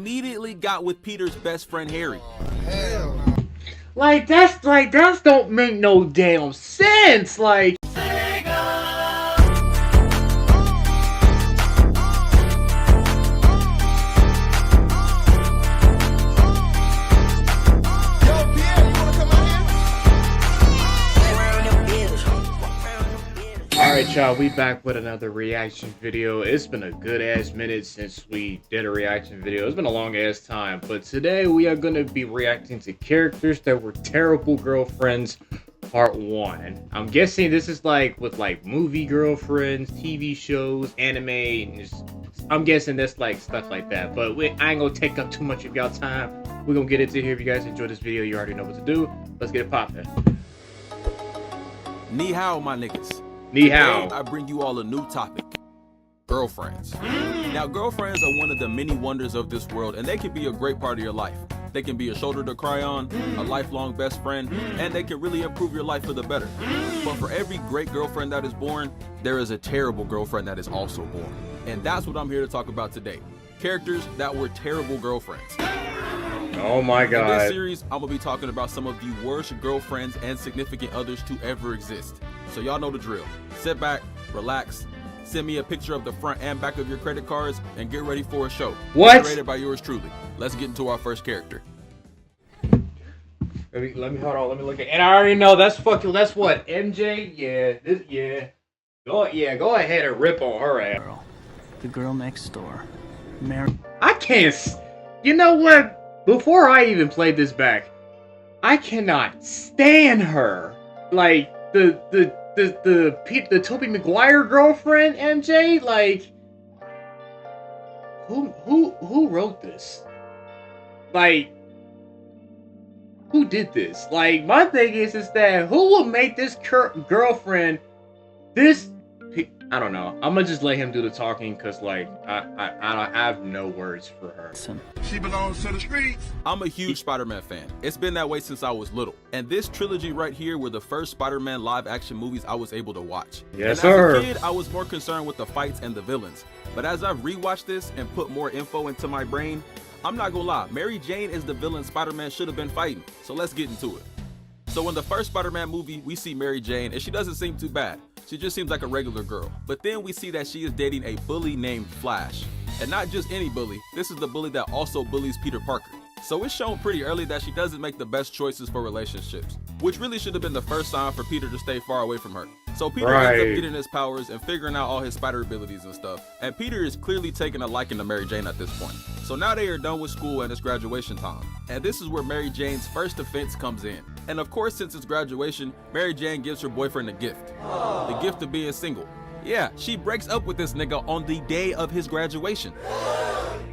Immediately got with Peter's best friend Harry. Hell no. That's don't make no damn sense. Like, alright y'all, we back with another reaction video. It's been a good ass minute since we did a reaction video. It's been a long ass time, but today we are going to be reacting to characters that were terrible girlfriends part 1. And I'm guessing this is like with like movie girlfriends, TV shows, anime, and I'm guessing that's like stuff like that. But I ain't gonna take up too much of y'all time. We're gonna get into here. If you guys enjoy this video, you already know what to do. Let's get it poppin'. Ni hao, my niggas. Ni hao. Today, I bring you all a new topic. Girlfriends. Now, girlfriends are one of the many wonders of this world, and they can be a great part of your life. They can be a shoulder to cry on, a lifelong best friend, and they can really improve your life for the better. But for every great girlfriend that is born, there is a terrible girlfriend that is also born. And that's what I'm here to talk about today. Characters that were terrible girlfriends. Oh my god. In this series, I'm gonna be talking about some of the worst girlfriends and significant others to ever exist. So y'all know the drill. Sit back, relax, send me a picture of the front and back of your credit cards, and get ready for a show. What? Rated by yours truly. Let's get into our first character. Let me hold on. Let me look at. And I already know that's what MJ. Go ahead and rip on her ass. The girl next door, Mary. I can't. You know what? Before I even played this back, I cannot stand her. Like the Tobey Maguire girlfriend, MJ. Like, who wrote this? Like, who did this? Like, my thing is that who will make this girlfriend this? I don't know. I'm gonna just let him do the talking because, like, I have no words for her. She belongs to the streets. I'm a huge Spider-Man fan. It's been that way since I was little. And this trilogy right here were the first Spider-Man live-action movies I was able to watch. Yes, and sir. As a kid, I was more concerned with the fights and the villains. But as I've rewatched this and put more info into my brain, I'm not gonna lie, Mary Jane is the villain Spider-Man should have been fighting. So let's get into it. So in the first Spider-Man movie, we see Mary Jane, and she doesn't seem too bad. She just seems like a regular girl. But then we see that she is dating a bully named Flash. And not just any bully, this is the bully that also bullies Peter Parker. So it's shown pretty early that she doesn't make the best choices for relationships, which really should have been the first sign for Peter to stay far away from her. So Peter ends up getting his powers and figuring out all his spider abilities and stuff. And Peter is clearly taking a liking to Mary Jane at this point. So now they are done with school and it's graduation time. And this is where Mary Jane's first offense comes in. And of course, since it's graduation, Mary Jane gives her boyfriend a gift. The gift of being single. Yeah, she breaks up with this nigga on the day of his graduation.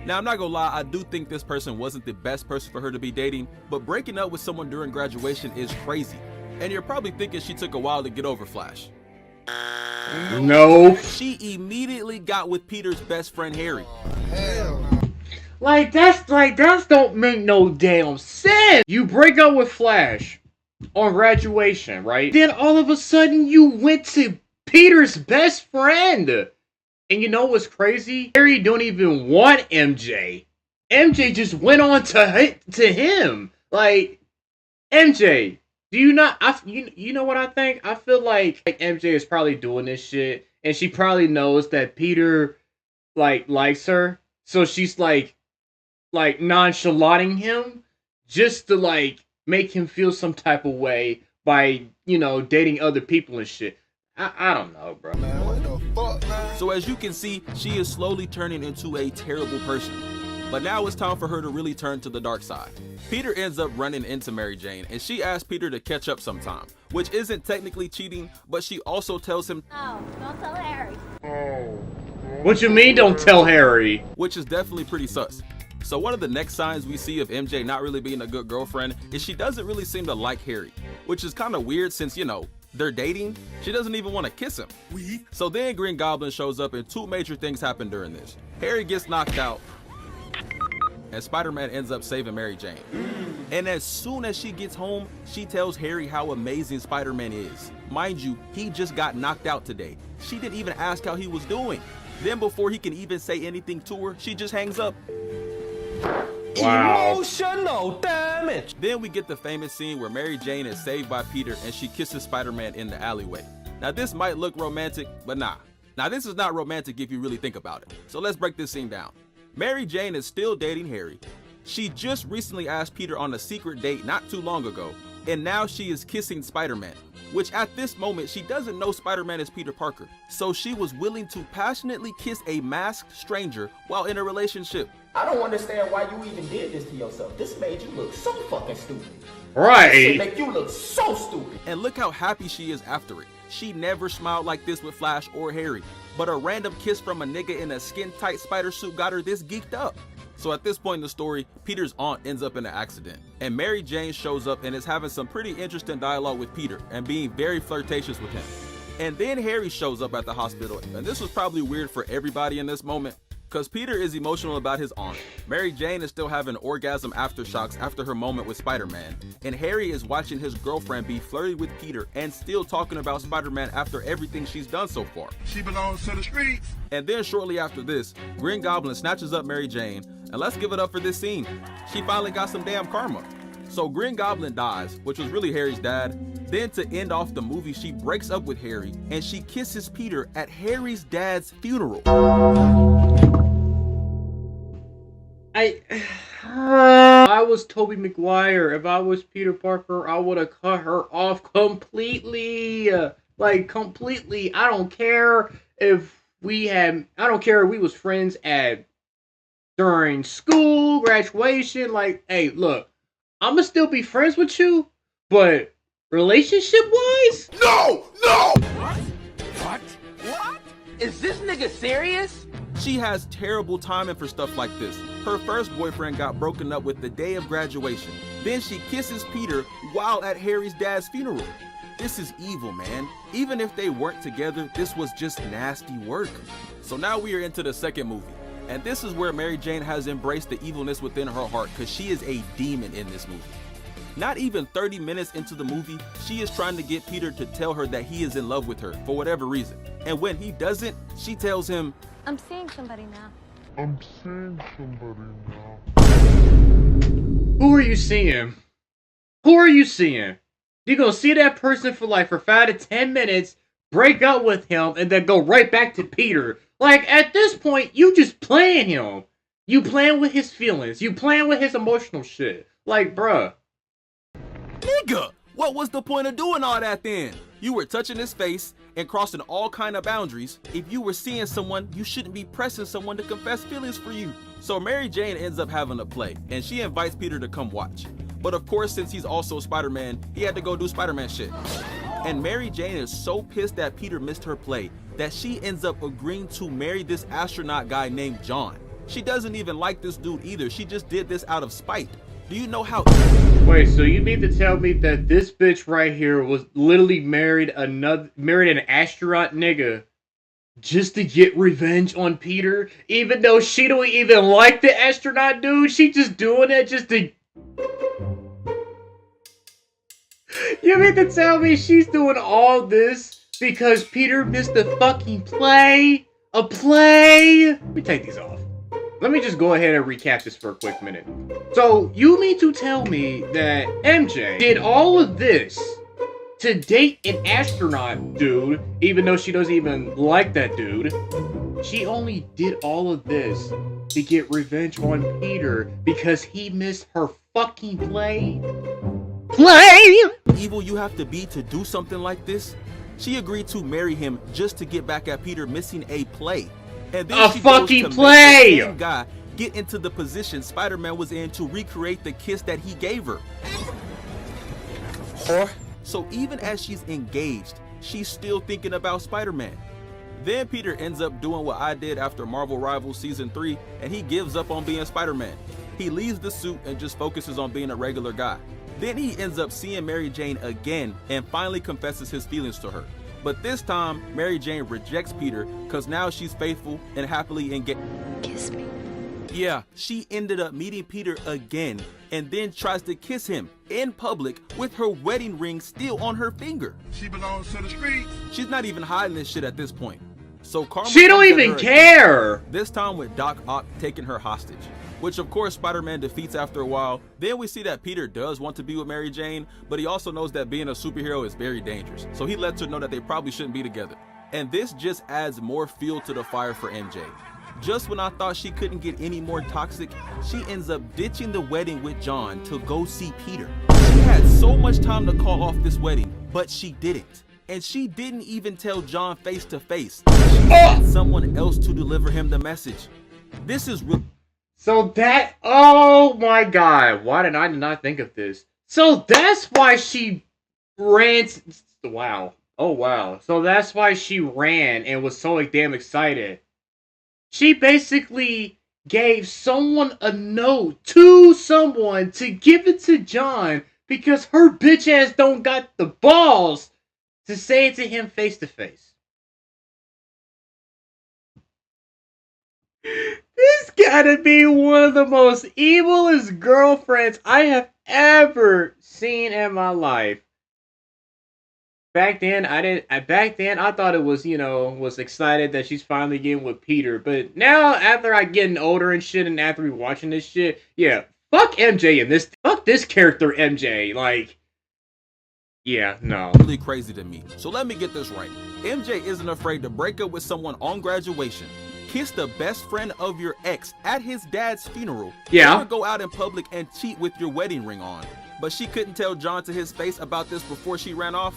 Now, I'm not gonna lie, I do think this person wasn't the best person for her to be dating, but breaking up with someone during graduation is crazy. And you're probably thinking she took a while to get over Flash. No. She immediately got with Peter's best friend Harry. Hell no. Like, that's don't make no damn sense. You break up with Flash on graduation, right? Then all of a sudden you went to Peter's best friend. And you know what's crazy? Harry don't even want MJ. MJ just went on to him. Like, MJ, do you not? You know what I think? I feel like MJ is probably doing this shit, and she probably knows that Peter likes her, so she's like nonchalanting him just to like make him feel some type of way by dating other people and shit. I don't know, bro. Man, what the fuck, man? So as you can see, she is slowly turning into a terrible person. But now it's time for her to really turn to the dark side. Peter ends up running into Mary Jane, and she asks Peter to catch up sometime, which isn't technically cheating, but she also tells him, "Oh, don't tell Harry." What you mean, don't tell Harry? Which is definitely pretty sus. So one of the next signs we see of MJ not really being a good girlfriend is she doesn't really seem to like Harry, which is kind of weird since, they're dating. She doesn't even want to kiss him. So then Green Goblin shows up and two major things happen during this. Harry gets knocked out and Spider-Man ends up saving Mary Jane. And as soon as she gets home, she tells Harry how amazing Spider-Man is. Mind you, he just got knocked out today. She didn't even ask how he was doing. Then before he can even say anything to her, she just hangs up. Wow. Emotional damage. Then we get the famous scene where Mary Jane is saved by Peter and she kisses Spider-Man in the alleyway. Now this might look romantic, but nah. Now this is not romantic if you really think about it. So let's break this scene down. Mary Jane is still dating Harry. She just recently asked Peter on a secret date not too long ago, and now she is kissing Spider-Man, which at this moment she doesn't know Spider-Man is Peter Parker. So she was willing to passionately kiss a masked stranger while in a relationship. I don't understand why you even did this to yourself. This made you look so fucking stupid. This Right. shit make you look so stupid. And look how happy she is after it. She never smiled like this with Flash or Harry, but a random kiss from a nigga in a skin-tight spider suit got her this geeked up. So at this point in the story, Peter's aunt ends up in an accident, and Mary Jane shows up and is having some pretty interesting dialogue with Peter and being very flirtatious with him. And then Harry shows up at the hospital, and this was probably weird for everybody in this moment, because Peter is emotional about his aunt. Mary Jane is still having orgasm aftershocks after her moment with Spider-Man, and Harry is watching his girlfriend be flirty with Peter and still talking about Spider-Man after everything she's done so far. She belongs to the streets. And then shortly after this, Green Goblin snatches up Mary Jane, and let's give it up for this scene. She finally got some damn karma. So Green Goblin dies, which was really Harry's dad. Then to end off the movie, she breaks up with Harry, and she kisses Peter at Harry's dad's funeral. I was Tobey Maguire. If I was Peter Parker, I would have cut her off completely. Like, completely. I don't care if we was friends during school, graduation. Like, hey, look, I'ma still be friends with you, but relationship-wise? No! No! What? Is this nigga serious? She has terrible timing for stuff like this. Her first boyfriend got broken up with the day of graduation. Then she kisses Peter while at Harry's dad's funeral. This is evil, man. Even if they weren't together, this was just nasty work. So now we are into the second movie. And this is where Mary Jane has embraced the evilness within her heart, because she is a demon in this movie. Not even 30 minutes into the movie, she is trying to get Peter to tell her that he is in love with her for whatever reason. And when he doesn't, she tells him, I'm seeing somebody now. I'm seeing somebody now. Who are you seeing? Who are you seeing? You're gonna see that person for 5 to 10 minutes, break up with him, and then go right back to Peter. Like, at this point, you just playing him. You playing with his feelings. You playing with his emotional shit. Like, bruh. nigga, what was the point of doing all that then? You were touching his face and crossing all kind of boundaries. If you were seeing someone, you shouldn't be pressing someone to confess feelings for you. So Mary Jane ends up having a play, and she invites Peter to come watch. But of course, since he's also Spider-Man, he had to go do Spider-Man shit. And Mary Jane is so pissed that Peter missed her play that she ends up agreeing to marry this astronaut guy named John. She doesn't even like this dude either. She just did this out of spite. Do you know how... Wait, so you mean to tell me that this bitch right here was literally married an astronaut nigga just to get revenge on Peter? Even though she don't even like the astronaut dude, she just doing it just to... You mean to tell me she's doing all this because Peter missed the fucking play? A play? Let me take these off. Let me just go ahead and recap this for a quick minute. So, you mean to tell me that MJ did all of this to date an astronaut dude, even though she doesn't even like that dude? She only did all of this to get revenge on Peter because he missed her fucking play? evil you have to be to do something like this? She agreed to marry him just to get back at Peter missing a play. And then she fucking goes to play! make the same guy get into the position Spider-Man was in to recreate the kiss that he gave her. So even as she's engaged, she's still thinking about Spider-Man. Then Peter ends up doing what I did after Marvel Rivals Season 3, and he gives up on being Spider-Man. He leaves the suit and just focuses on being a regular guy. Then he ends up seeing Mary Jane again and finally confesses his feelings to her. But this time, Mary Jane rejects Peter because now she's faithful and happily engaged. Kiss me. Yeah, she ended up meeting Peter again and then tries to kiss him in public with her wedding ring still on her finger. She belongs to the streets. She's not even hiding this shit at this point. So Karma She don't comes at even her care! again, this time with Doc Ock taking her hostage. which of course Spider-Man defeats after a while. Then we see that Peter does want to be with Mary Jane, but he also knows that being a superhero is very dangerous, so he lets her know that they probably shouldn't be together. And this just adds more fuel to the fire for MJ. Just when I thought she couldn't get any more toxic, she ends up ditching the wedding with John to go see Peter. She had so much time to call off this wedding, but she didn't. And she didn't even tell John face to face. She sent someone else to deliver him the message. This is real. So that, oh my god, why did I not think of this? So that's why she ran, wow, oh wow. So that's why she ran and was so like damn excited. She basically gave someone a note to someone to give it to John because her bitch ass don't got the balls to say it to him face to face. This gotta be one of the most evilest girlfriends I have ever seen in my life. Back then, I thought it was, was excited that she's finally getting with Peter. But now, after I getting older and shit, and after we watching this shit, yeah, fuck MJ and this, fuck this character MJ. Like, yeah, no. Really crazy to me. So let me get this right. MJ isn't afraid to break up with someone on graduation, kiss the best friend of your ex at his dad's funeral, yeah, or go out in public and cheat with your wedding ring on. But she couldn't tell John to his face about this before she ran off?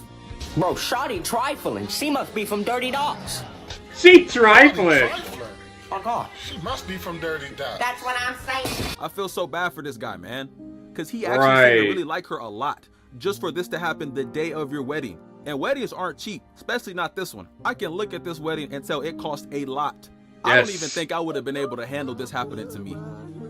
Bro, shawty trifling. She must be from Dirty Dogs. She trifling. Fuck off. She must be from Dirty Dogs. That's what I'm saying. I feel so bad for this guy, man. Because he actually seemed to really like her a lot, just for this to happen the day of your wedding. And weddings aren't cheap, especially not this one. I can look at this wedding and tell it cost a lot. I don't even think I would have been able to handle this happening to me.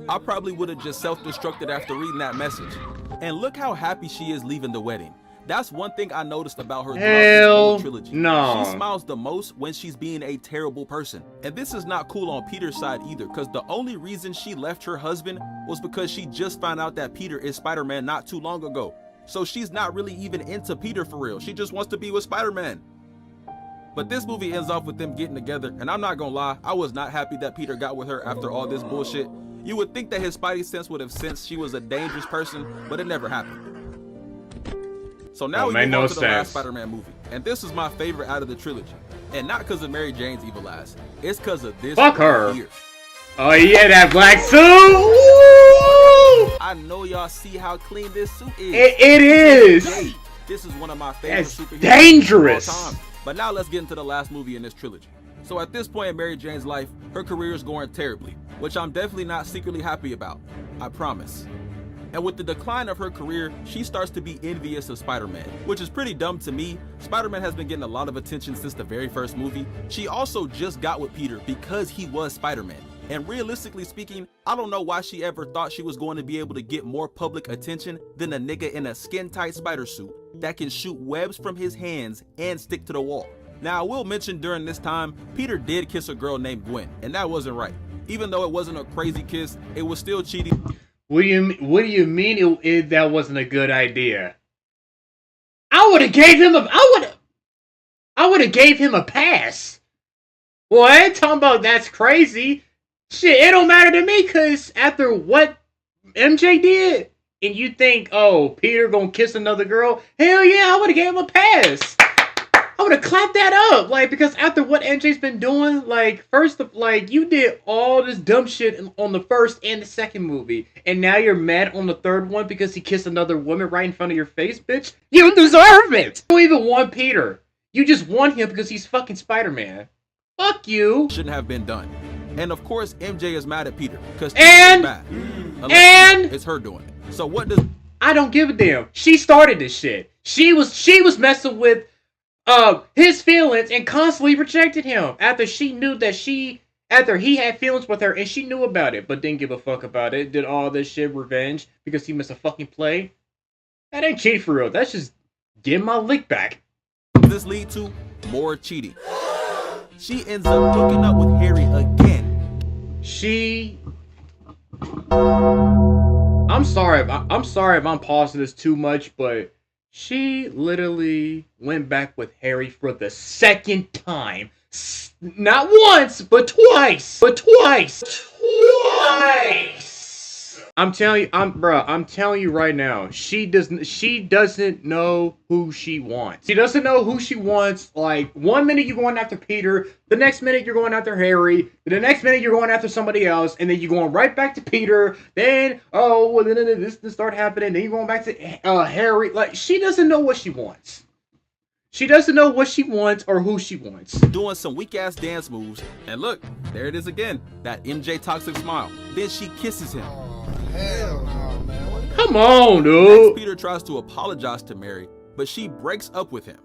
I probably would have just self-destructed after reading that message. And look how happy she is leaving the wedding. That's one thing I noticed about her throughout this whole trilogy. No. She smiles the most when she's being a terrible person. And this is not cool on Peter's side either, because the only reason she left her husband was because she just found out that Peter is Spider-Man not too long ago. So she's not really even into Peter for real. She just wants to be with Spider-Man. But this movie ends off with them getting together, and I'm not gonna lie, I was not happy that Peter got with her after all this bullshit. You would think that his spidey sense would have sensed she was a dangerous person, but it never happened. So now we move on to the last Spider-Man movie, and this is my favorite out of the trilogy. And not because of Mary Jane's evil ass, it's because of this. Fuck her. Here. Oh yeah, that black suit! Woo! I know y'all see how clean this suit is. It is! This is one of my favorite superheroes dangerous. of all time. But now let's get into the last movie in this trilogy. So at this point in Mary Jane's life, her career is going terribly, which I'm definitely not secretly happy about. I promise. And with the decline of her career, she starts to be envious of Spider-Man, which is pretty dumb to me. Spider-Man has been getting a lot of attention since the very first movie. She also just got with Peter because he was Spider-Man. And realistically speaking, I don't know why she ever thought she was going to be able to get more public attention than a nigga in a skin-tight spider suit that can shoot webs from his hands and stick to the wall. Now, I will mention during this time, Peter did kiss a girl named Gwen, and that wasn't right. Even though it wasn't a crazy kiss, it was still cheating. What do you mean that wasn't a good idea? I would have gave him a pass. Well, I ain't talking about that's crazy. Shit, it don't matter to me, cause after what MJ did, and you think, oh, Peter gonna kiss another girl? Hell yeah, I would have gave him a pass. I would have clapped that up, like, because after what MJ's been doing, like, you did all this dumb shit on the first and the second movie, and now you're mad on the third one because he kissed another woman right in front of your face, bitch? You deserve it! You don't even want Peter. You just want him because he's fucking Spider-Man. Fuck you! Shouldn't have been done. And of course, MJ is mad at Peter, because bad. And it's her doing it. So what does... I don't give a damn. She started this shit. She was messing with his feelings and constantly rejected him after he had feelings with her and she knew about it but didn't give a fuck about it. Did all this shit revenge because he missed a fucking play. That ain't cheating for real. That's just getting my lick back. This lead to more cheating. She ends up hooking up with Harry again. I'm sorry if I'm pausing this too much, but she literally went back with Harry for the second time. Not once, but twice. Twice! I'm telling you right now, she doesn't know who she wants. She doesn't know who she wants. Like, one minute you're going after Peter, the next minute you're going after Harry, the next minute you're going after somebody else, and then you're going right back to Peter. Then, oh, well, then this start happening. Then you're going back to Harry. Like, she doesn't know what she wants. She doesn't know what she wants or who she wants. Doing some weak ass dance moves, and look, there it is again, that MJ toxic smile. Then she kisses him. Hell no, man. Come on, Next, dude. Peter tries to apologize to Mary, but she breaks up with him.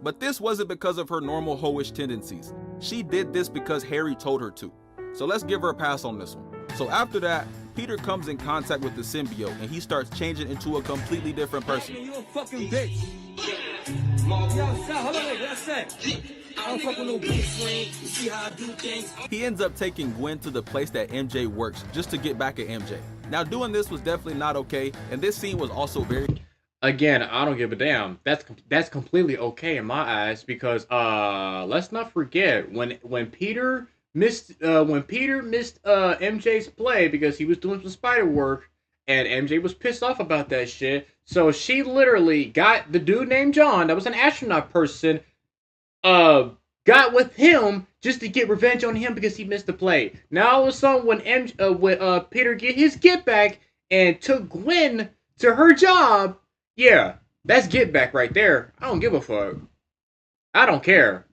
But this wasn't because of her normal hoish tendencies. She did this because Harry told her to. So let's give her a pass on this one. So after that, Peter comes in contact with the symbiote and he starts changing into a completely different person. You a fucking bitch. Yo, stop, hold on, wait, what I said? I don't fuck with no bitch, man. You see how I do things? He ends up taking Gwen to the place that MJ works just to get back at MJ. Now doing this was definitely not okay, and this scene was also very... Again, I don't give a damn. That's completely okay in my eyes because let's not forget when Peter missed MJ's play because he was doing some spider work and MJ was pissed off about that shit. So she literally got the dude named John, that was an astronaut person, got with him just to get revenge on him because he missed the play. Now all of a sudden when Peter get his get back and took Gwen to her job, yeah, that's get back right there. I don't give a fuck. I don't care.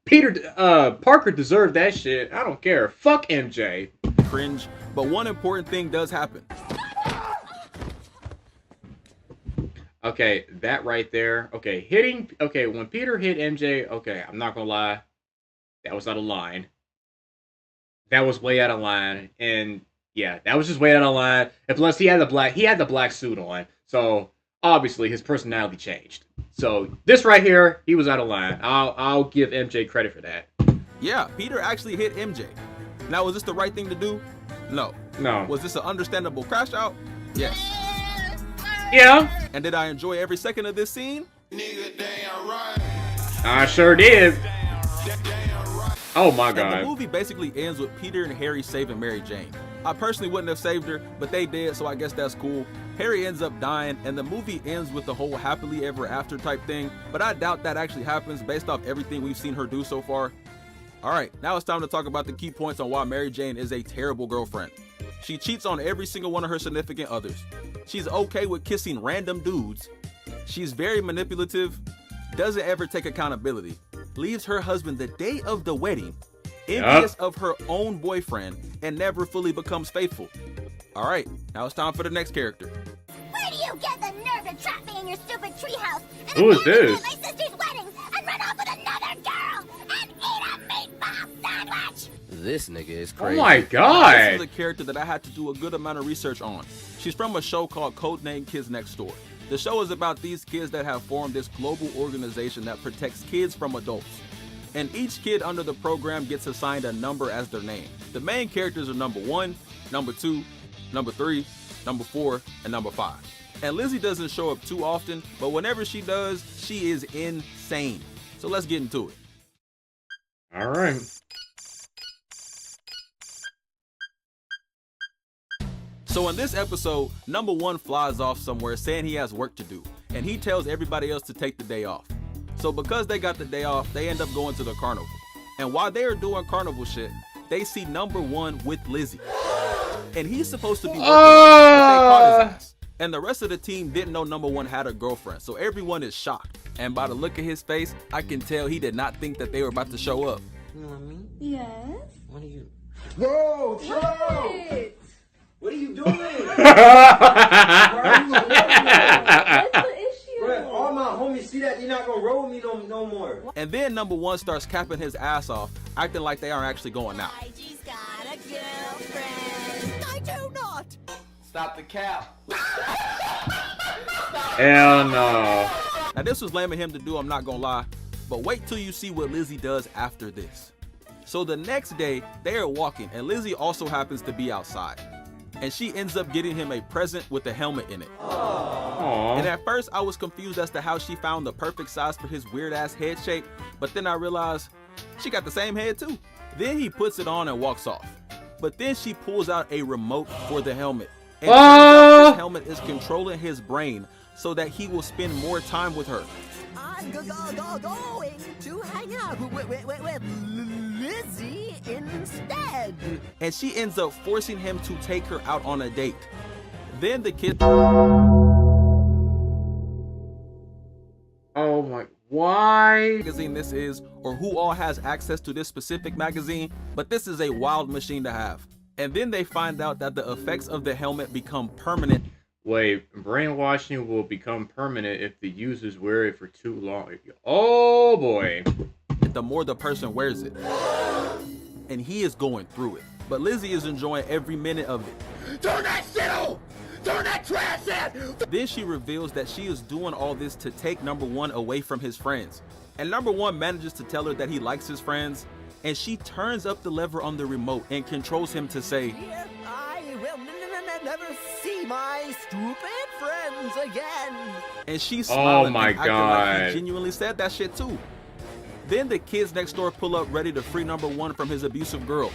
Parker deserved that shit. I don't care. Fuck MJ. cringe, but one important thing does happen. Okay, that right there. Okay, when Peter hit MJ, okay, I'm not gonna lie. That was out of line. That was way out of line. And yeah, that was just way out of line. And plus he had the black suit on. So obviously his personality changed. So this right here, he was out of line. I'll give MJ credit for that. Yeah, Peter actually hit MJ. Now, was this the right thing to do? No. No. Was this an understandable crash out? Yes. Yeah. And did I enjoy every second of this scene? Nigga, damn right. I sure did. Oh my And the god. movie basically ends with Peter and Harry saving Mary Jane. I personally wouldn't have saved her, but they did, so I guess that's cool. Harry ends up dying, and the movie ends with the whole happily ever after type thing, but I doubt that actually happens based off everything we've seen her do so far. Alright, now it's time to talk about the key points on why Mary Jane is a terrible girlfriend. She cheats on every single one of her significant others. She's okay with kissing random dudes. She's very manipulative, doesn't ever take accountability, leaves her husband the day of the wedding, envious of her own boyfriend, and never fully becomes faithful. Alright, now it's time for the next character. Where do you get the nerve to trap me in your stupid treehouse? Who is this? My sister's wedding and run off with another girl and eat a meatball sandwich. This nigga is Oh crazy. my This is god. a character that I had to do a good amount of research on. She's from a show called Codename Kids Next Door. The show is about these kids that have formed this global organization that protects kids from adults. And each kid under the program gets assigned a number as their name. The main characters are number 1, number 2, number 3, number 4, and number 5. And Lizzie doesn't show up too often, but whenever she does, she is insane. So let's get into it. Alright. So in this episode, number 1 flies off somewhere saying he has work to do, and he tells everybody else to take the day off. So because they got the day off, they end up going to the carnival. And while they are doing carnival shit, they see number 1 with Lizzie. And he's supposed to be working late, but they caught his ass. And the rest of the team didn't know number 1 had a girlfriend, so everyone is shocked. And by the look of his face, I can tell he did not think that they were about to show up. You know what I mean? Yes. What are you? Whoa, chill out. What are you doing? Why are you What's the issue? Bro, all my homies see that, they're not gonna roll with me no more. And then number 1 starts capping his ass off, acting like they aren't actually going out. She's got a girlfriend. I do not. Stop the cap. Hell no. Now this was lame of him to do, I'm not gonna lie, but wait till you see what Lizzie does after this. So the next day, they are walking, and Lizzie also happens to be outside. And she ends up getting him a present with a helmet in it. Aww. And at first, I was confused as to how she found the perfect size for his weird ass head shape, but then I realized she got the same head too. Then he puts it on and walks off. But then she pulls out a remote for the helmet. And turns out this helmet is controlling his brain so that he will spend more time with her. I'm going to hang out with Lizzie instead. And she ends up forcing him to take her out on a date. Then the kid... Oh my... Why? Magazine this is, or who all has access to this specific magazine, but this is a wild machine to have. And then they find out that the effects of the helmet become permanent. Wait, brainwashing will become permanent if the users wear it for too long. Oh boy. The more the person wears it. And he is going through it. But Lizzie is enjoying every minute of it. Turn that shit off! Turn that trash in! Then she reveals that she is doing all this to take number one away from his friends. And number one manages to tell her that he likes his friends, and she turns up the lever on the remote and controls him to say, I will never see my stupid friends again. and she's smiling my and acting like he God. genuinely said that shit too. Then the kids next door pull up ready to free number one from his abusive girl.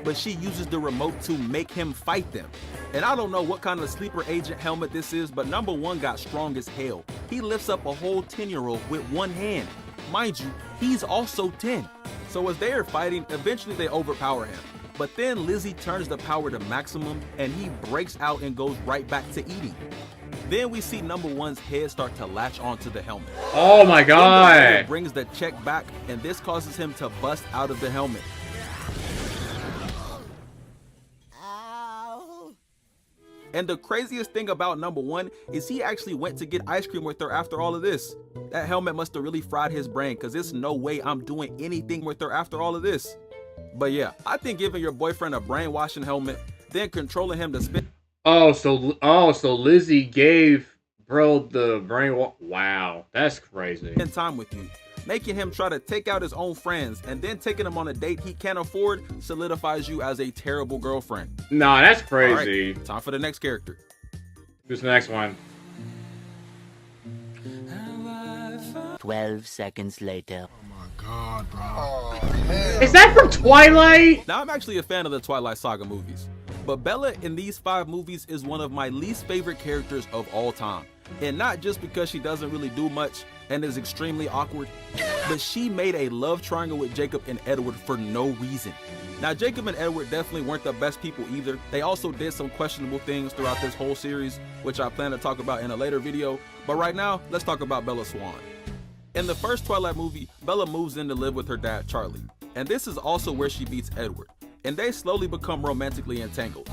But she uses the remote to make him fight them. And I don't know what kind of sleeper agent helmet this is, but number one got strong as hell. He lifts up a whole 10-year-old with one hand. Mind you, he's also 10. So as they are fighting, eventually they overpower him. But then Lizzie turns the power to maximum and he breaks out and goes right back to eating. Then we see number one's head start to latch onto the helmet. Oh my Then the god. player brings the check back, and this causes him to bust out of the helmet. Ow. And the craziest thing about number one is he actually went to get ice cream with her after all of this. That helmet must have really fried his brain, because there's no way I'm doing anything with her after all of this. But yeah, I think giving your boyfriend a brainwashing helmet, then controlling him to spend So Lizzie gave bro the brain. Wow, that's crazy. time with you, making him try to take out his own friends, and then taking him on a date he can't afford solidifies you as a terrible girlfriend. Nah, that's All crazy. right, time for the next character. Who's the next one? 12 seconds later. God, bro. Is that from Twilight? Now, I'm actually a fan of the Twilight Saga movies, but Bella in these 5 movies is one of my least favorite characters of all time. And not just because she doesn't really do much and is extremely awkward, but she made a love triangle with Jacob and Edward for no reason. Now, Jacob and Edward definitely weren't the best people either. They also did some questionable things throughout this whole series, which I plan to talk about in a later video. But right now, let's talk about Bella Swan. In the first Twilight movie, Bella moves in to live with her dad, Charlie. And this is also where she meets Edward. And they slowly become romantically entangled.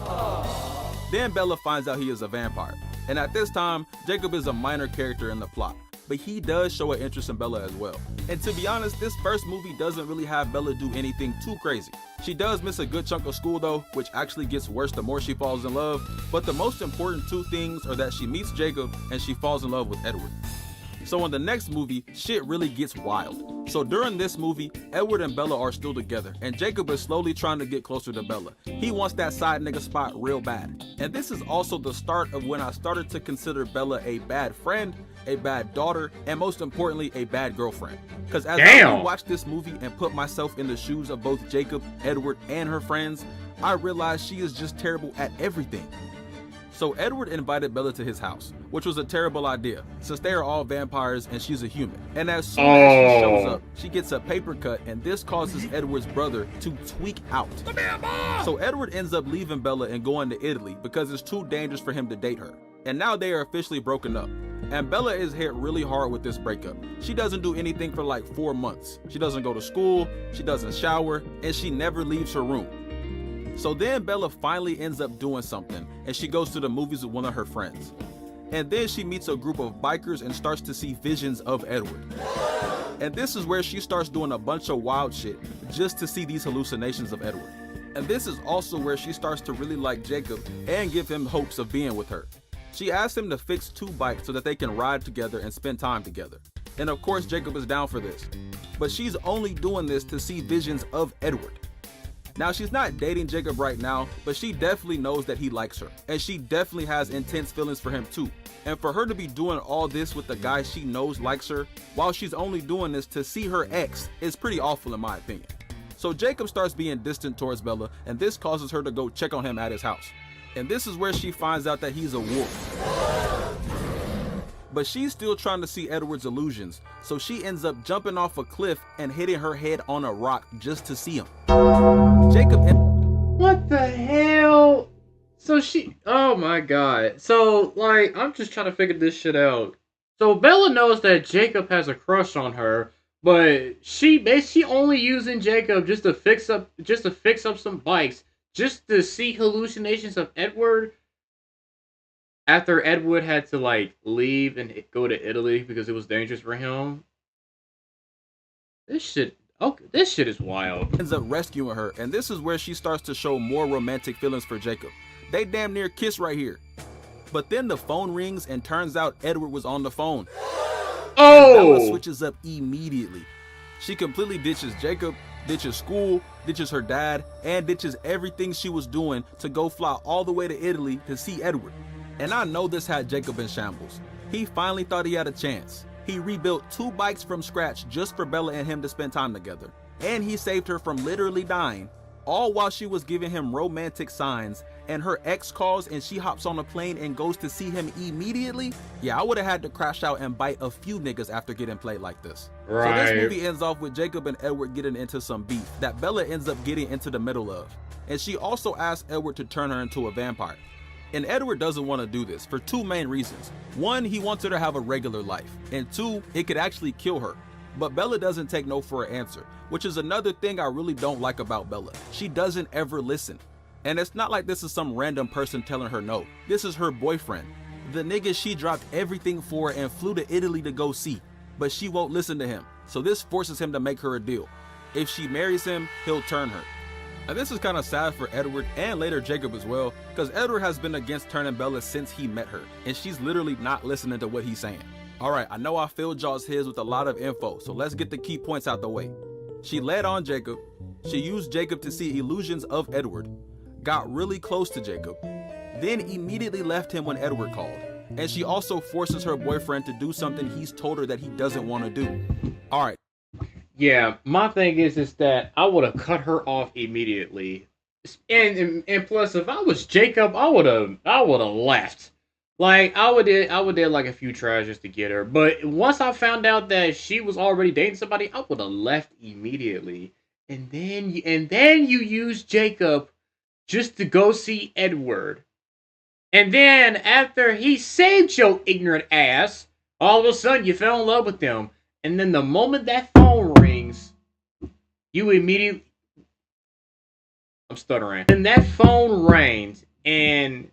Then Bella finds out he is a vampire. And at this time, Jacob is a minor character in the plot. But he does show an interest in Bella as well. And to be honest, this first movie doesn't really have Bella do anything too crazy. She does miss a good chunk of school though, which actually gets worse the more she falls in love. But the most important 2 things are that she meets Jacob and she falls in love with Edward. So in the next movie, shit really gets wild. So during this movie, Edward and Bella are still together, and Jacob is slowly trying to get closer to Bella. He wants that side nigga spot real bad. And this is also the start of when I started to consider Bella a bad friend, a bad daughter, and most importantly, a bad girlfriend. Cause as I watched this movie and put myself in the shoes of both Jacob, Edward, and her friends, I realized she is just terrible at everything. So Edward invited Bella to his house, which was a terrible idea, since they are all vampires and she's a human. And as soon as she shows up, she gets a paper cut, and this causes Edward's brother to tweak out. So Edward ends up leaving Bella and going to Italy because it's too dangerous for him to date her. And now they are officially broken up. And Bella is hit really hard with this breakup. She doesn't do anything for like 4 months. She doesn't go to school, she doesn't shower, and she never leaves her room. So then Bella finally ends up doing something, and she goes to the movies with one of her friends. And then she meets a group of bikers and starts to see visions of Edward. And this is where she starts doing a bunch of wild shit just to see these hallucinations of Edward. And this is also where she starts to really like Jacob and give him hopes of being with her. She asks him to fix 2 bikes so that they can ride together and spend time together. And of course Jacob is down for this. But she's only doing this to see visions of Edward. Now, she's not dating Jacob right now, but she definitely knows that he likes her, and she definitely has intense feelings for him too. And for her to be doing all this with the guy she knows likes her, while she's only doing this to see her ex, is pretty awful in my opinion. So Jacob starts being distant towards Bella, and this causes her to go check on him at his house. And this is where she finds out that he's a wolf. But she's still trying to see Edward's illusions, so she ends up jumping off a cliff and hitting her head on a rock just to see him. Jacob. What the hell? So oh my god. So, like, I'm just trying to figure this shit out. So Bella knows that Jacob has a crush on her, but she only using Jacob just to fix up some bikes, just to see hallucinations of Edward. After Edward had to, like, leave and go to Italy because it was dangerous for him. This shit is wild. Ends up rescuing her, and this is where she starts to show more romantic feelings for Jacob. They damn near kiss right here. But then the phone rings and turns out Edward was on the phone. Oh! Bella switches up immediately. She completely ditches Jacob, ditches school, ditches her dad, and ditches everything she was doing to go fly all the way to Italy to see Edward. And I know this had Jacob in shambles. He finally thought he had a chance. He rebuilt 2 bikes from scratch just for Bella and him to spend time together. And he saved her from literally dying, all while she was giving him romantic signs, and her ex calls and she hops on a plane and goes to see him immediately. Yeah, I would have had to crash out and bite a few niggas after getting played like this. Right. So this movie ends off with Jacob and Edward getting into some beef that Bella ends up getting into the middle of. And she also asks Edward to turn her into a vampire. And Edward doesn't want to do this for 2 main reasons. 1, he wants her to have a regular life, and 2, it could actually kill her. But Bella doesn't take no for an answer, which is another thing I really don't like about Bella. She doesn't ever listen. And it's not like this is some random person telling her no. This is her boyfriend, the nigga she dropped everything for and flew to Italy to go see. But she won't listen to him, so this forces him to make her a deal. If she marries him, he'll turn her. Now this is kind of sad for Edward and later Jacob as well, because Edward has been against turning Bella since he met her, and she's literally not listening to what he's saying. Alright, I know I filled y'all's heads with a lot of info, so let's get the key points out the way. She led on Jacob, she used Jacob to see illusions of Edward, got really close to Jacob, then immediately left him when Edward called, and she also forces her boyfriend to do something he's told her that he doesn't want to do. Alright. Yeah, my thing is that I would have cut her off immediately, and plus, if I was Jacob, I would have left. Like I would did like a few tries just to get her, but once I found out that she was already dating somebody, I would have left immediately. And then you use Jacob just to go see Edward, and then after he saved your ignorant ass, all of a sudden you fell in love with him. And then the moment that phone rings, you immediately... I'm stuttering. And that phone rang and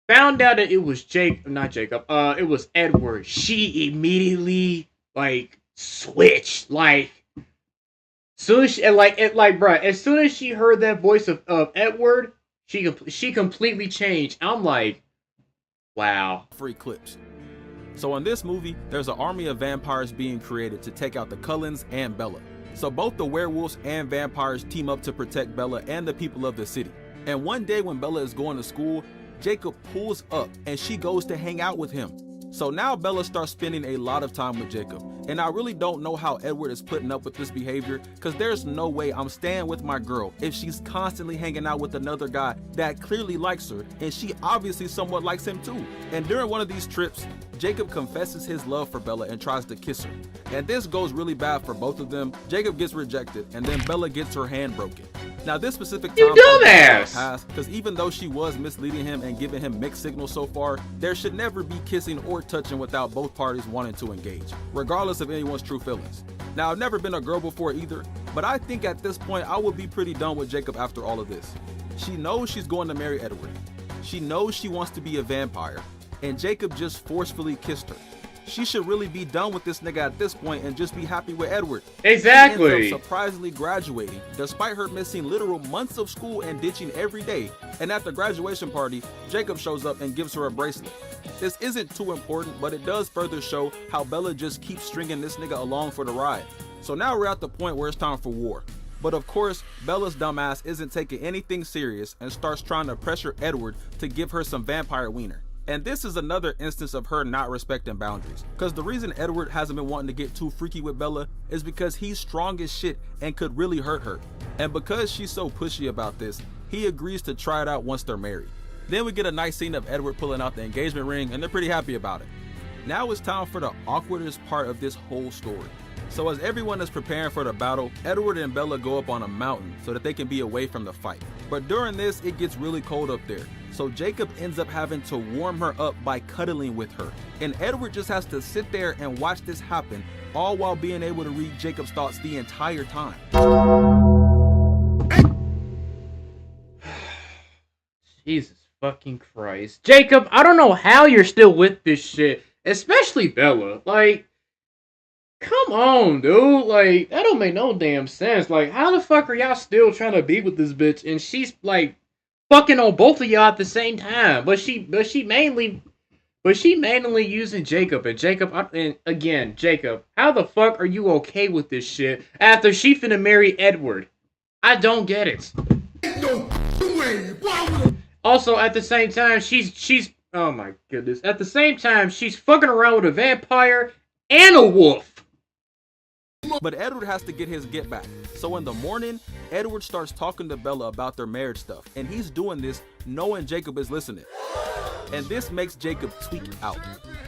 found out that it was it was Edward. She immediately, like, switched. Like, soon as as soon as she heard that voice of Edward, she completely changed. I'm like, wow. Free clips. So in this movie, there's an army of vampires being created to take out the Cullens and Bella. So both the werewolves and vampires team up to protect Bella and the people of the city. And one day when Bella is going to school, Jacob pulls up and she goes to hang out with him. So now Bella starts spending a lot of time with Jacob. And I really don't know how Edward is putting up with this behavior, because there's no way I'm staying with my girl if she's constantly hanging out with another guy that clearly likes her, and she obviously somewhat likes him too. And during one of these trips, Jacob confesses his love for Bella and tries to kiss her. And this goes really bad for both of them. Jacob gets rejected, and then Bella gets her hand broken. Now this specific time dumbass! Because even though she was misleading him and giving him mixed signals so far, there should never be kissing or touching without both parties wanting to engage, regardless of anyone's true feelings. Now I've never been a girl before either, but I think at this point I would be pretty done with Jacob after all of this. She knows she's going to marry Edward. She knows she wants to be a vampire, and Jacob just forcefully kissed her. She should really be done with this nigga at this point and just be happy with Edward. Exactly. She ends up surprisingly graduating, despite her missing literal months of school and ditching every day. And at the graduation party, Jacob shows up and gives her a bracelet. This isn't too important, but it does further show how Bella just keeps stringing this nigga along for the ride. So now we're at the point where it's time for war. But of course, Bella's dumbass isn't taking anything serious and starts trying to pressure Edward to give her some vampire wiener. And this is another instance of her not respecting boundaries, because the reason Edward hasn't been wanting to get too freaky with Bella is because he's strong as shit and could really hurt her. And because she's so pushy about this, he agrees to try it out once they're married. Then we get a nice scene of Edward pulling out the engagement ring, and they're pretty happy about it. Now it's time for the awkwardest part of this whole story. So as everyone is preparing for the battle, Edward and Bella go up on a mountain so that they can be away from the fight. But during this, it gets really cold up there. So Jacob ends up having to warm her up by cuddling with her. And Edward just has to sit there and watch this happen, all while being able to read Jacob's thoughts the entire time. Jesus fucking Christ. Jacob, I don't know how you're still with this shit. Especially Bella. Like, come on, dude. Like, that don't make no damn sense. Like, how the fuck are y'all still trying to be with this bitch? And she's, like, fucking on both of y'all at the same time. But she mainly using Jacob. And Jacob, and again, Jacob, how the fuck are you okay with this shit after she finna marry Edward? I don't get it. No way. Also, at the same time, she's oh my goodness. At the same time, she's fucking around with a vampire and a wolf. But Edward has to get his get back. So in the morning, Edward starts talking to Bella about their marriage stuff. And he's doing this knowing Jacob is listening. And this makes Jacob tweak out.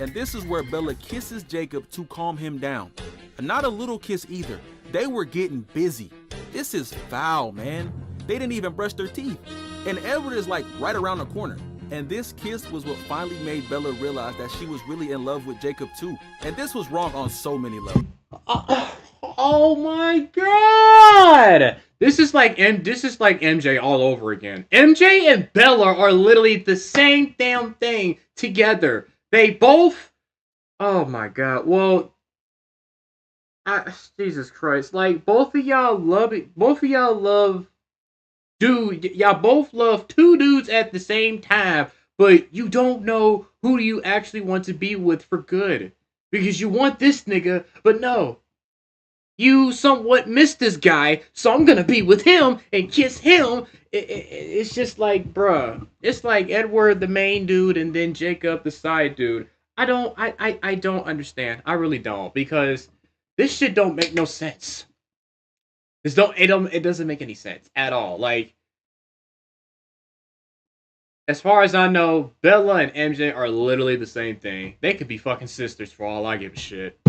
And this is where Bella kisses Jacob to calm him down. And not a little kiss either. They were getting busy. This is foul, man. They didn't even brush their teeth. And Edward is like right around the corner. And this kiss was what finally made Bella realize that she was really in love with Jacob too. And this was wrong on so many levels. Oh my god! This is like MJ all over again. MJ and Bella are literally the same damn thing together. They both. Oh my god. Well, Jesus Christ! Like both of y'all love it. Both of y'all love. Dude, y'all both love two dudes at the same time, but you don't know who you actually want to be with for good. Because you want this nigga, but no. You somewhat miss this guy, so I'm gonna be with him and kiss him. It's just like, bruh. It's like Edward the main dude and then Jacob the side dude. I don't understand. I really don't, because this shit don't make no sense. It doesn't make any sense at all. Like, as far as I know, Bella and MJ are literally the same thing. They could be fucking sisters for all I give a shit.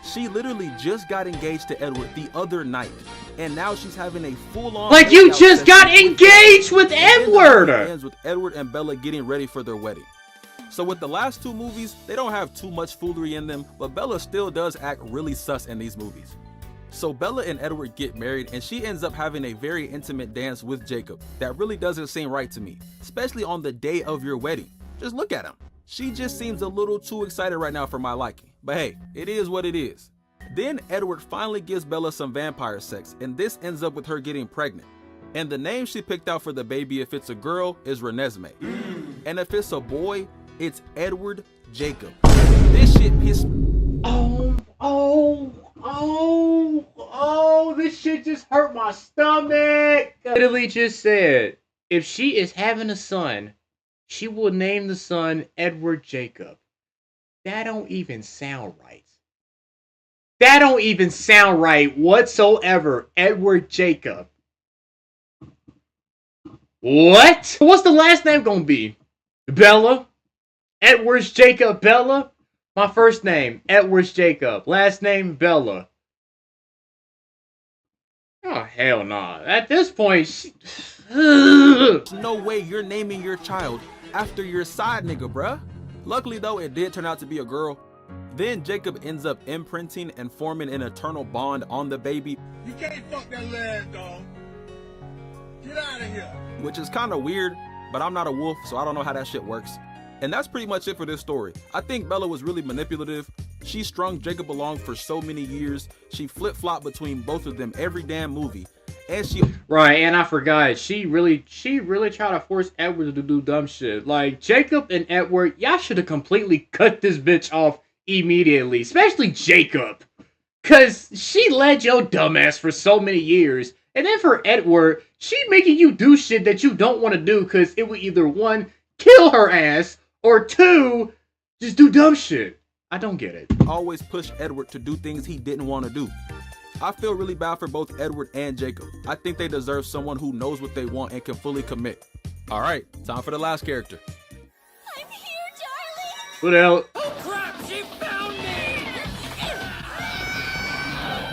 She literally just got engaged to Edward the other night, and now she's having a full-on. Like, you just got engaged with Edward. It ends with Edward and Bella getting ready for their wedding. So with the last two movies, they don't have too much foolery in them, but Bella still does act really sus in these movies. So Bella and Edward get married, and she ends up having a very intimate dance with Jacob. That really doesn't seem right to me, especially on the day of your wedding. Just look at him. She just seems a little too excited right now for my liking. But hey, it is what it is. Then Edward finally gives Bella some vampire sex, and this ends up with her getting pregnant. And the name she picked out for the baby, if it's a girl, is Renesmee. And if it's a boy, it's Edward Jacob. This shit pissed me. This shit just hurt my stomach. Literally just said, if she is having a son, she will name the son Edward Jacob. That don't even sound right. That don't even sound right whatsoever. Edward Jacob. What? What's the last name gonna be? Bella? Edwards Jacob Bella? My first name, Edwards Jacob. Last name, Bella. Oh, hell nah. At this point, There's no way you're naming your child after your side nigga, bruh. Luckily though, it did turn out to be a girl. Then Jacob ends up imprinting and forming an eternal bond on the baby. You can't fuck that lad, dog. Get out of here. Which is kind of weird, but I'm not a wolf, so I don't know how that shit works. And that's pretty much it for this story. I think Bella was really manipulative. She strung Jacob along for so many years. She flip-flopped between both of them every damn movie. And she... Right, and I forgot, she really tried to force Edward to do dumb shit. Like, Jacob and Edward, y'all should have completely cut this bitch off immediately. Especially Jacob. Cause she led your dumbass for so many years. And then for Edward, she making you do shit that you don't want to do because it would either, one, kill her ass, or two, just do dumb shit. I don't get it. always push Edward to do things he didn't want to do. I feel really bad for both Edward and Jacob. I think they deserve someone who knows what they want and can fully commit. All right, time for the last character. I'm here, darling. What else? Oh crap, she found me!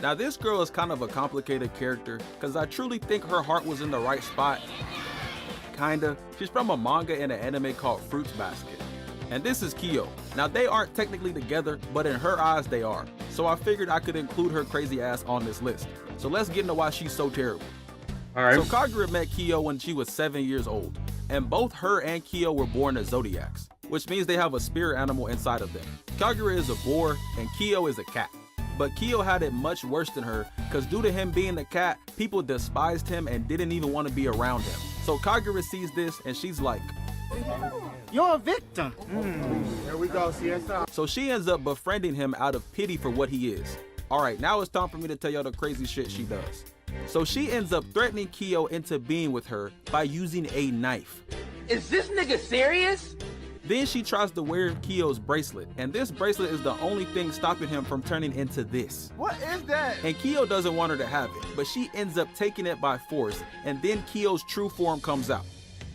Now this girl is kind of a complicated character because I truly think her heart was in the right spot. Kinda. She's from a manga and an anime called Fruits Basket. And this is Kyo. Now they aren't technically together, but in her eyes they are. So I figured I could include her crazy ass on this list. So let's get into why she's so terrible. Alright. So Kagura met Kyo when she was 7 years old. And both her and Kyo were born as zodiacs, which means they have a spirit animal inside of them. Kagura is a boar and Kyo is a cat. But Kyo had it much worse than her because due to him being a cat, people despised him and didn't even want to be around him. So Kagura sees this and she's like, You're a victim. Here we go, CSI. so she ends up befriending him out of pity for what he is. Alright, now it's time for me to tell y'all the crazy shit she does. So she ends up threatening Kyo into being with her by using a knife. Is this nigga serious? Then she tries to wear Kyo's bracelet, and this bracelet is the only thing stopping him from turning into this. What is that? And Kyo doesn't want her to have it, but she ends up taking it by force, and then Kyo's true form comes out.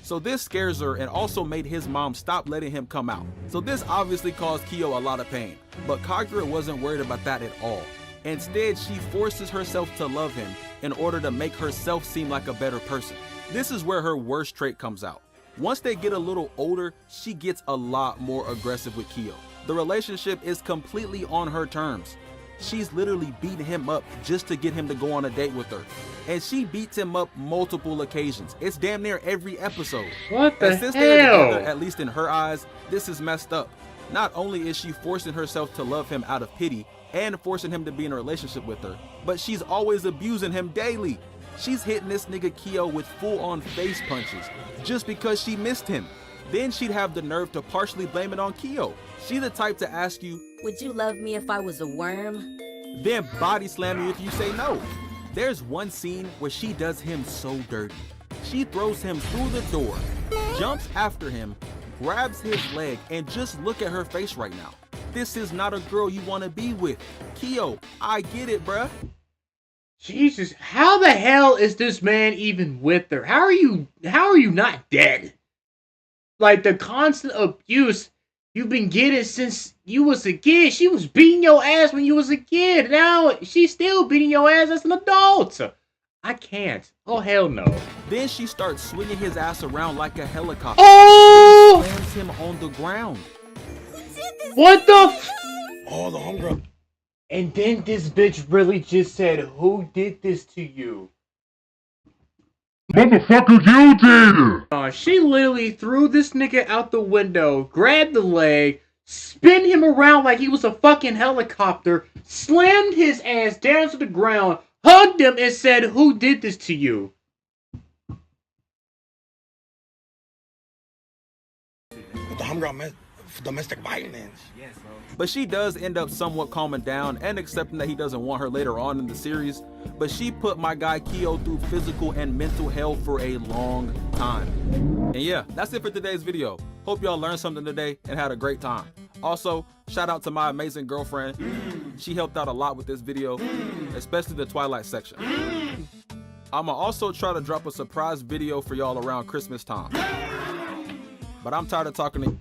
So this scares her and also made his mom stop letting him come out. So this obviously caused Kyo a lot of pain, but Kagura wasn't worried about that at all. Instead, she forces herself to love him in order to make herself seem like a better person. This is where her worst trait comes out. Once they get a little older, she gets a lot more aggressive with Kyo. The relationship is completely on her terms. She's literally beating him up just to get him to go on a date with her. And she beats him up multiple occasions. It's damn near every episode. What the And since they're hell? together, at least in her eyes, this is messed up. Not only is she forcing herself to love him out of pity and forcing him to be in a relationship with her, but she's always abusing him daily. She's hitting this nigga Kyo with full-on face punches just because she missed him. Then she'd have the nerve to partially blame it on Kyo. She the type to ask you, Would you love me if I was a worm? then body slam you if you say no. There's one scene where she does him so dirty. She throws him through the door, jumps after him, grabs his leg, and just look at her face right now. This is not a girl you want to be with. Kyo, I get it, bruh. Jesus, how the hell is this man even with her? How are you not dead? Like, the constant abuse you've been getting since you was a kid. She was beating your ass when you was a kid. Now she's still beating your ass as an adult. I can't. Oh, hell no. Then she starts swinging his ass around like a helicopter. Oh! Slams him on the ground. What the f- Oh, the hunger. And then this bitch really just said, who did this to you? Motherfucker, you did it! She literally threw this nigga out the window, grabbed the leg, spin him around like he was a fucking helicopter, slammed his ass down to the ground, hugged him, and said, who did this to you? The hunger meant domestic violence. Yes, bro. But she does end up somewhat calming down and accepting that he doesn't want her later on in the series. But she put my guy Kyo through physical and mental hell for a long time. And yeah, that's it for today's video. Hope y'all learned something today and had a great time. Also, shout out to my amazing girlfriend. She helped out a lot with this video, especially the Twilight section. I'ma also try to drop a surprise video for y'all around Christmas time. But I'm tired of talking to.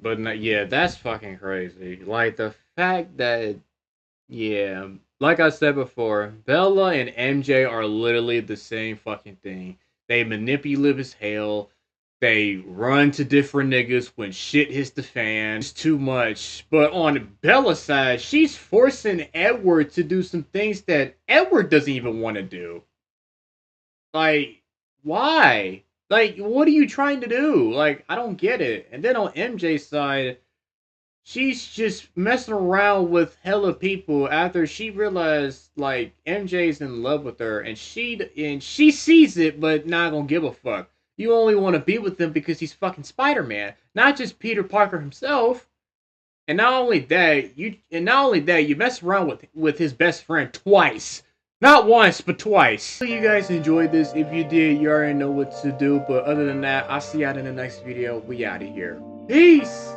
But no, yeah, that's fucking crazy. Like, the fact that, yeah, like I said before, Bella and MJ are literally the same fucking thing. They manipulative as hell. They run to different niggas when shit hits the fan. It's too much. But on Bella's side, she's forcing Edward to do some things that Edward doesn't even want to do. Like, why? Like, what are you trying to do? Like, I don't get it. And then on MJ's side, she's just messing around with hella people after she realized, like, MJ's in love with her, and she sees it, but not gonna give a fuck. You only want to be with him because he's fucking Spider-Man, not just Peter Parker himself. And not only that, you mess around with his best friend twice. Not once, but twice. Hope you guys enjoyed this. If you did, you already know what to do. But other than that, I'll see y'all in the next video. We out of here. Peace!